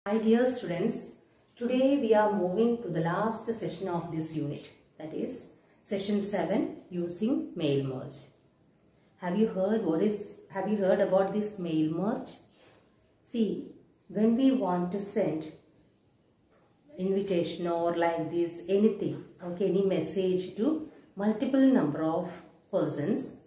Hi dear students, today we are moving to the last session of this unit, that is session 7 using mail merge. Have you heard about this mail merge? See, when we want to send invitation or like this anything, okay, any message to multiple number of persons,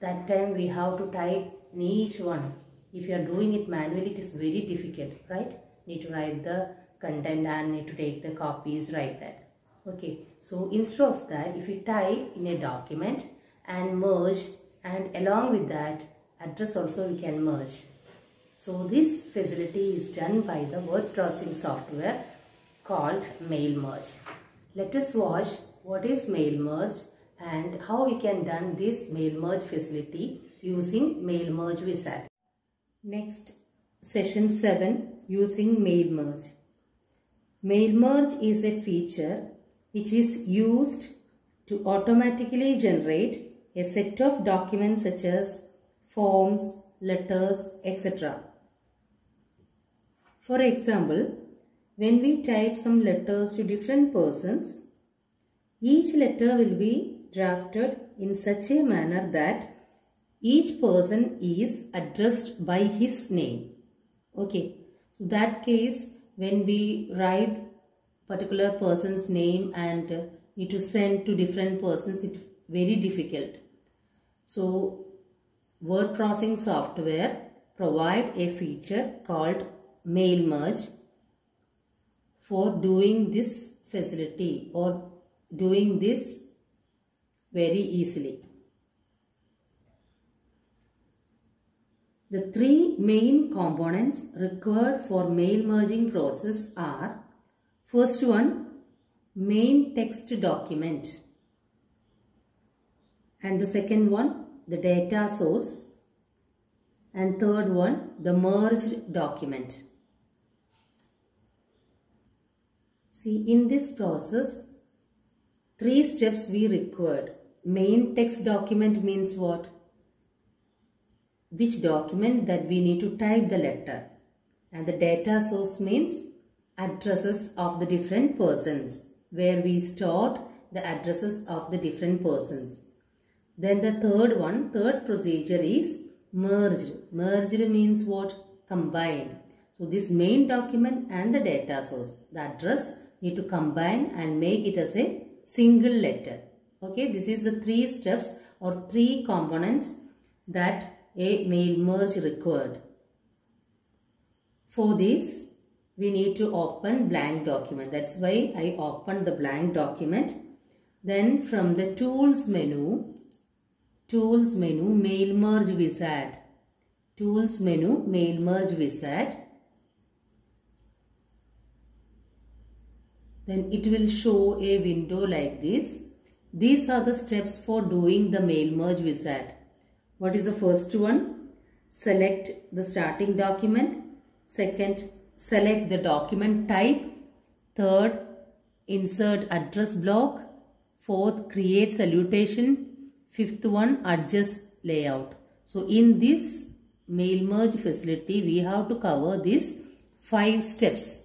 that time we have to type in each one. If you are doing it manually, it is very difficult, right? Need to write the content and need to take the copies, write that. Okay, so instead of that, if you type in a document and merge, and along with that address also we can merge. So this facility is done by the word processing software called mail merge. Let us watch what is mail merge and how we can done this mail merge facility using mail merge wizard. Next, session 7 using mail merge. Mail merge is a feature which is used to automatically generate a set of documents such as forms, letters, etc. For example, when we type some letters to different persons, each letter will be drafted in such a manner that each person is addressed by his name. Okay, so that case when we write particular person's name and need to send to different persons, it's very difficult. So word processing software provide a feature called mail merge for doing this facility or doing this very easily. The three main components required for mail merging process are: first one, main text document, and the second one, the data source, and third one, the merged document. See, in this process, three steps we required. Main text document means what? Which document that we need to type the letter, and the data source means addresses of the different persons, where we stored the addresses of the different persons. Then the third procedure is merged. Merged means what? Combined. So this main document and the data source, the address, need to combine and make it as a single letter. Okay, this is the three steps or three components that a mail merge required. For this, we need to open blank document. That's why I opened the blank document. Then from the tools menu, mail merge wizard. Tools menu, mail merge wizard. Then it will show a window like this. These are the steps for doing the mail merge wizard. What is the first one? Select the starting document. Second, select the document type. Third, insert address block. Fourth, create salutation. Fifth one, adjust layout. So in this mail merge facility, we have to cover these 5 steps.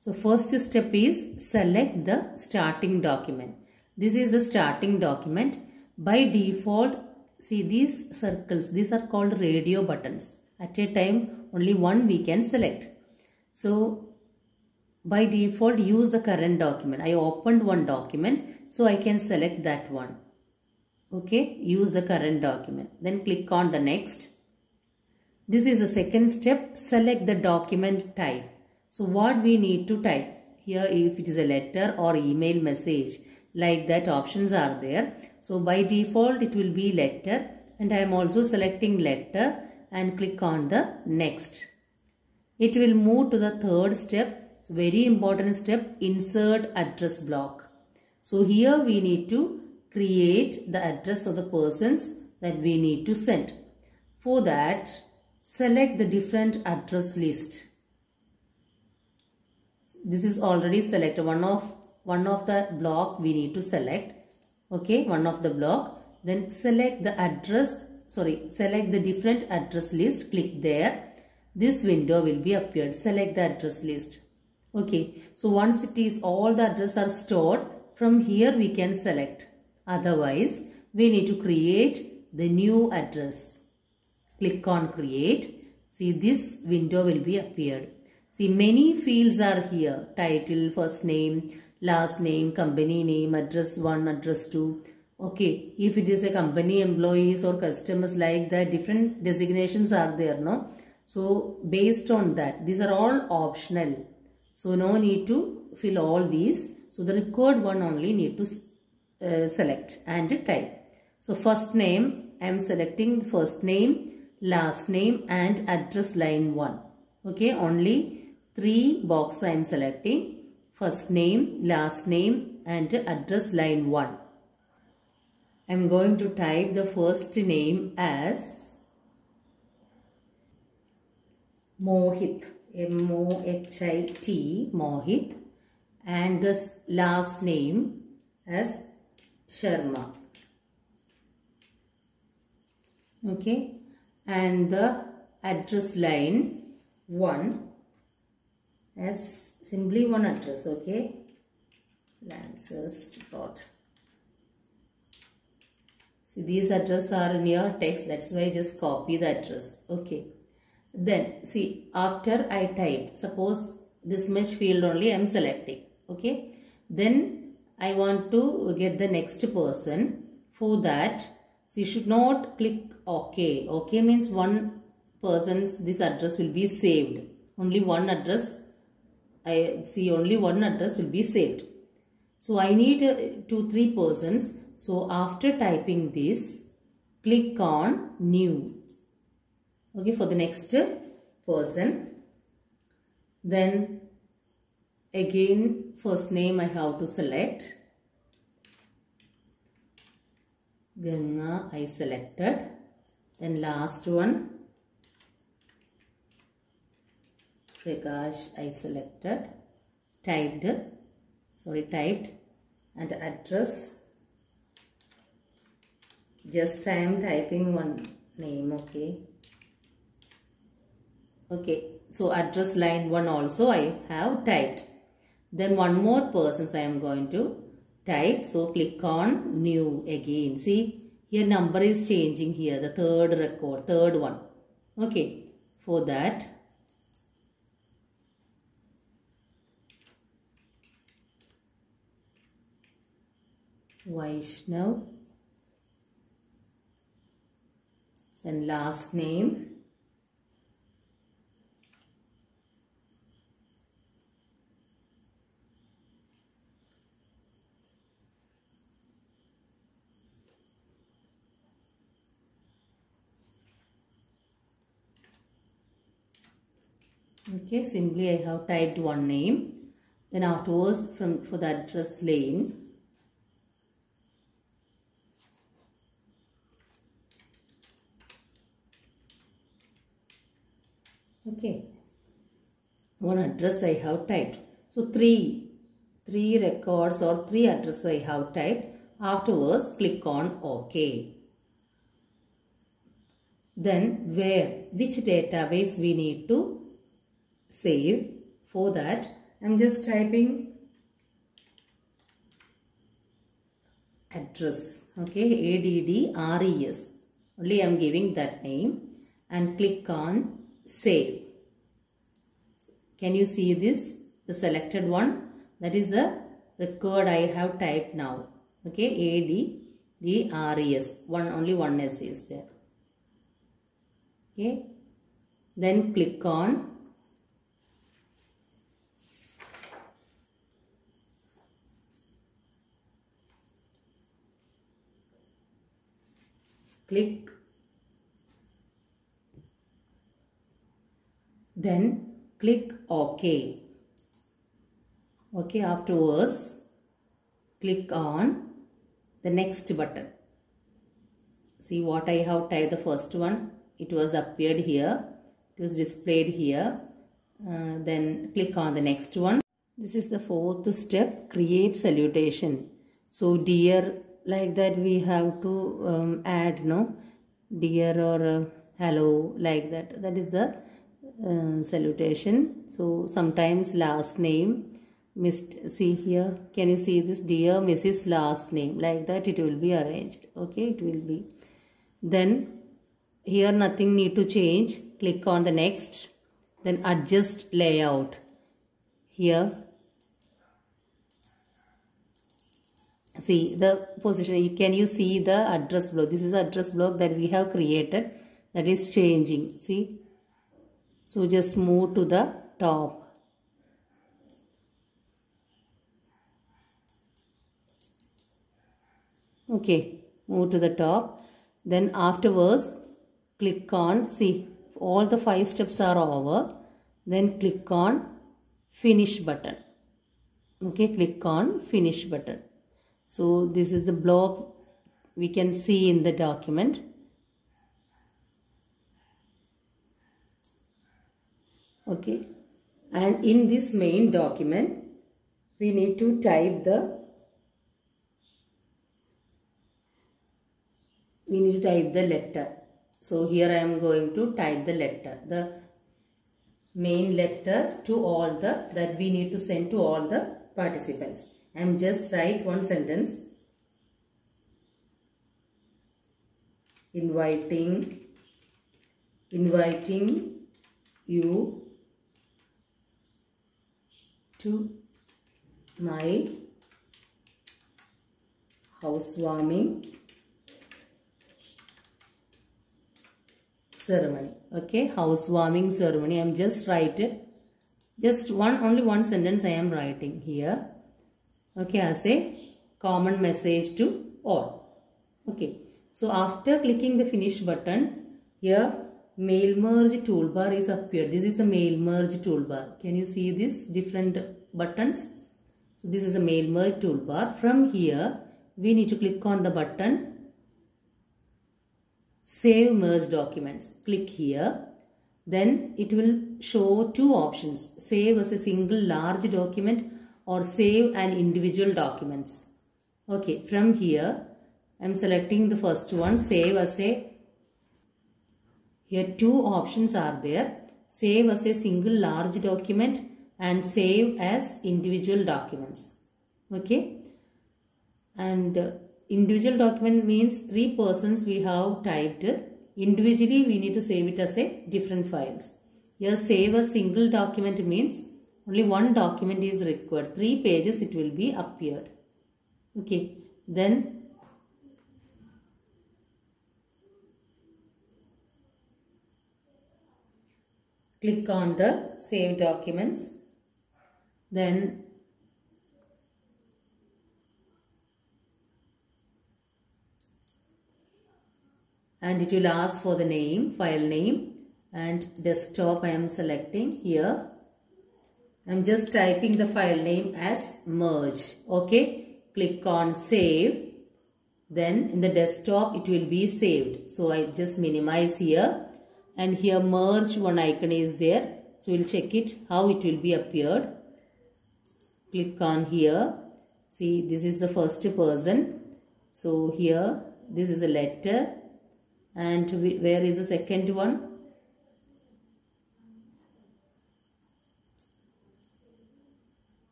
So first step is select the starting document. This is the starting document. By default, see these circles, these are called radio buttons. At a time, only one we can select. So by default, use the current document. I opened one document, so I can select that one. Okay, use the current document. Then click on the next. This is the second step, select the document type. So what we need to type here, if it is a letter or email message, like that options are there. So by default it will be letter, and I am also selecting letter and click on the next. It will move to the third step. It's a very important step, insert address block. So here we need to create the address of the persons that we need to send. For that, select the different address list. This is already selected. One of the block we need to select. Okay, one of the block. Then select the different address list. Click there. this window will be appeared. Select the address list. Okay, so once it is all the address are stored, from here we can select. Otherwise, we need to create the new address. Click on create. See, this window will be appeared. See, many fields are here. Title, first name, last name, company name, address 1, address 2. Okay, if it is a company employees or customers like that, different designations are there, no? So, based on that, these are all optional. So, no need to fill all these. So, the required one only need to select and type. So, first name, I am selecting first name, last name and address line 1. Okay, only 3 boxes I am selecting. First name, last name and address line 1. I am going to type the first name as Mohit, M-O-H-I-T, Mohit, and the last name as Sharma. Okay, and the address line 1 as simply one address. Okay, Lancers Road. See, these addresses are in your text, that's why I just copy the address. Okay, then see, after I type, suppose this much field only I am selecting. Okay, then I want to get the next person. For that, so you should not click OK. OK means one person's this address will be saved. Only one address, I see only one address will be saved. So I need 2-3 persons. So after typing this, click on new. Okay, for the next person. Then again first name I have to select. Ganga I selected. Then last one Prakash I selected. Typed and address. Just I am typing one name. Okay, so address line 1 also I have typed. Then one more persons I am going to type. So click on new again. See, here number is changing here, the third record, third one. Okay, for that Vaishnav, then last name okay, simply I have typed one name. Then afterwards for the address lane okay, one address I have typed. So three records or 3 addresses I have typed. Afterwards click on OK. Then which database we need to save. For that I am just typing address. Okay, ADDRES. Only I am giving that name and click on save. Can you see this? The selected one, that is the record I have typed now. Okay, ADDRES. Only one S is there. Okay, then click on then click OK. Okay, afterwards click on the next button. See what I have typed, the first one, it was appeared here, it was displayed here. Then click on the next one. This is the 4th step, create salutation. So dear, like that we have to add no dear or hello, like that. That is the salutation. So sometimes last name, see here, can you see this, dear Mrs. last name, like that it will be arranged. Okay, it will be. Then here nothing need to change. Click on the next. Then adjust layout. Here, see the position. Can you see the address block? This is the address block that we have created, that is changing. See. So just move to the top. Okay, move to the top. Then afterwards, click on, see, all the 5 steps are over. Then click on finish button. Okay, click on finish button. So this is the block we can see in the document. Okay, and in this main document, we need to type the letter. So here I am going to type the letter, the main letter to all the, that we need to send to all the participants. I am just write one sentence. Inviting you to my housewarming ceremony. Okay, housewarming ceremony. I am just write it. Just only one sentence I am writing here. Okay, as a common message to all. Okay, so after clicking the finish button, here mail merge toolbar is appeared. This is a mail merge toolbar. Can you see this different buttons? So this is a mail merge toolbar. From here, we need to click on the button Save Merge Documents. Click here. Then it will show 2 options. Save as a single large document or save an individual documents. Okay, from here I am selecting the first one, save as a, here 2 options are there. Save as a single large document and save as individual documents. Okay, and individual document means 3 persons we have typed. Individually we need to save it as a different files. Here save a single document means only one document is required. 3 pages it will be appeared. Okay, then click on the save documents. Then and it will ask for the name, file name, and desktop I am selecting here. I am just typing the file name as merge. Okay, click on save. Then in the desktop it will be saved. So I just minimize here, and here merge one icon is there. So we'll check it how it will be appeared. Click on here. See, this is the first person. So here this is a letter. And where is the second one?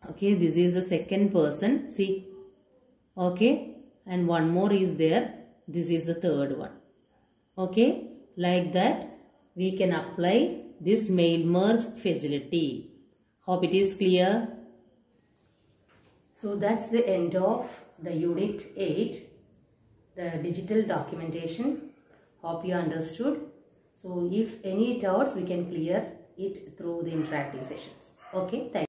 Okay, this is the second person. See, okay, and one more is there. This is the third one. Okay, like that we can apply this mail merge facility. Hope it is clear. So that's the end of the unit 8, the digital documentation. Hope you understood. So if any doubts, we can clear it through the interactive sessions. Okay, thank you.